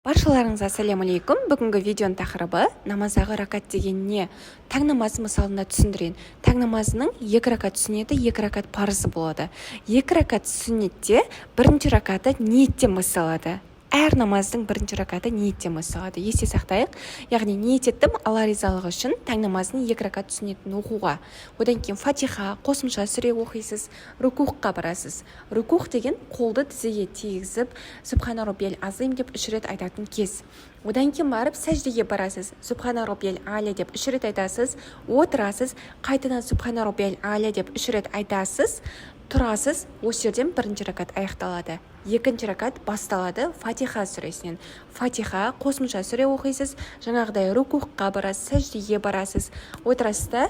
Баршаларыңызға ассалаумалейкум. Бүгінгі видеоның тақырыбы намаздағы ракат деген не? Таң намазы мысалында түсіндірейін. Таң намазының 2 ракат сүннеті, 2 ракат парызы болады. 2 ракат сүннетте бірінші ракаты ниеттен басталады. Әр намаздың бірінші ракаты ниеттен басталады. Есте сақтайық. Яғни ниет еттім Алла ризалығы үшін таң намазының 2 ракат сүннетін оқуға. Одан кейін Фатиха, қосымша сүре оқисыз, рукухқа барасыз. Рукух деген қолды тізеге тигізіп, Субхана роббияль азим деп 3 рет айтатын кез. Одан кейін барып сәждеге барасыз. Субхана роббияль аля деп 3 рет айтасыз, отырасыз, қайтадан Субхана роббияль аля деп 3 рет айтасыз, тұрасыз. Осы жерден бірінші ракат аяқталады. Екінші ракат басталады Фатиха сүресінен. Фатиха, қосымша сүре оқисыз, жаңағыдай рукухқа барасыз, сәждеге барасыз, отырасыз да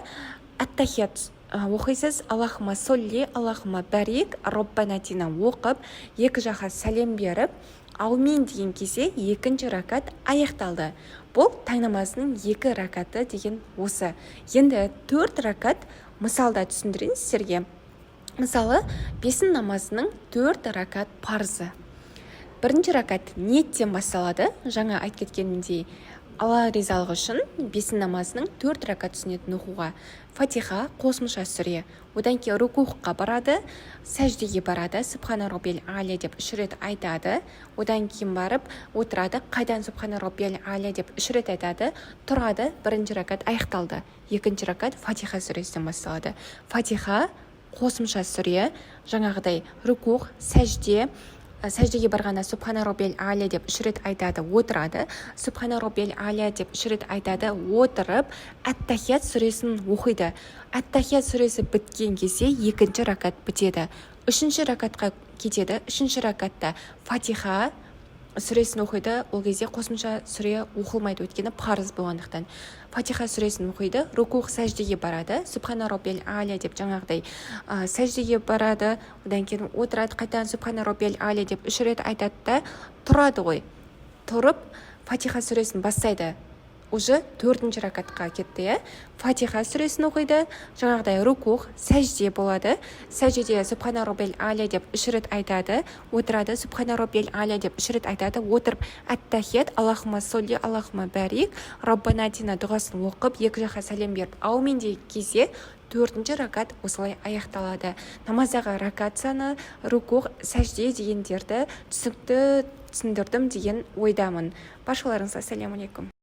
ат-тахият оқисыз, Аллахума солли, Аллахума барик, Роббана атина оқып, екі жаққа сәлем беріп, аумин деген кезде екінші ракат аяқталды. Бұл таң намазының 2 ракаты деген осы. Енді 4 ракат мысалда түсіндірейін сіздерге. Мысалы, бесін намазының 4 ракат парызы. Бірінші ракат ниеттен басталады. Жаңа айтып кеткенімдей, Алла ризалығы үшін бесін намазының 4 ракат сүннетін оқуға. Фатиха, қосымша сүре. Одан кейін рукухқа барады, сәждеге барады, Субхана роббияль аля деп 3 рет айтады. Одан кейін барып отырады, қайдан Субхана роббияль аля деп 3 рет айтады, тұрады, бірінші ракат аяқталды. Екінші ракат Фатиха сүресінен басталады. Фатиха, қосымша сүре, жаңағыдай рукух, сәждеге барғанда Субхана роббияль аля деп 3 рет айтады, отырады, Субхана роббияль аля деп 3 рет айтады, отырып, ат-тахият сүресін оқиды. Ат-тахият сүресі біткен кезде екінші ракат бітеді. Үшінші ракатқа кетеді. Үшінші ракатта Фатиха сүресін оқиды. Ол кезде қосымша сүре оқылмайды, өйткені парыз болғандықтан. Фатиха сүресін оқиды, рукух, сәждеге барады, Субхана роббияль аля деп жаңағыдай сәждеге барады, одан кейін отырады, қайтадан Субхана роббияль аля деп 3 рет айтады да тұрады ғой. Тұрып, Фатиха сүресін бастайды. Уже 4-ші ракатқа кетті. Фатиха сүресін оқиды, жаңағыдай рукух, сәжде болады. Сәждеде Субхана роббияль аля деп 3 рет айтады, отырады, Субхана роббияль аля деп 3 рет айтады, отырып, ат-тахият, Аллахума солли, Аллахума барик, Роббана атина дұғасын оқып, екі жаққа сәлем беріп, аумин деген кезде 4-ші ракат осылай аяқталады. Намаздағы ракат саны, рукух, сәжде дегендерді түсінікті түсіндірдім деген ойдамын. Баршаларыңызға ассалаумалейкум.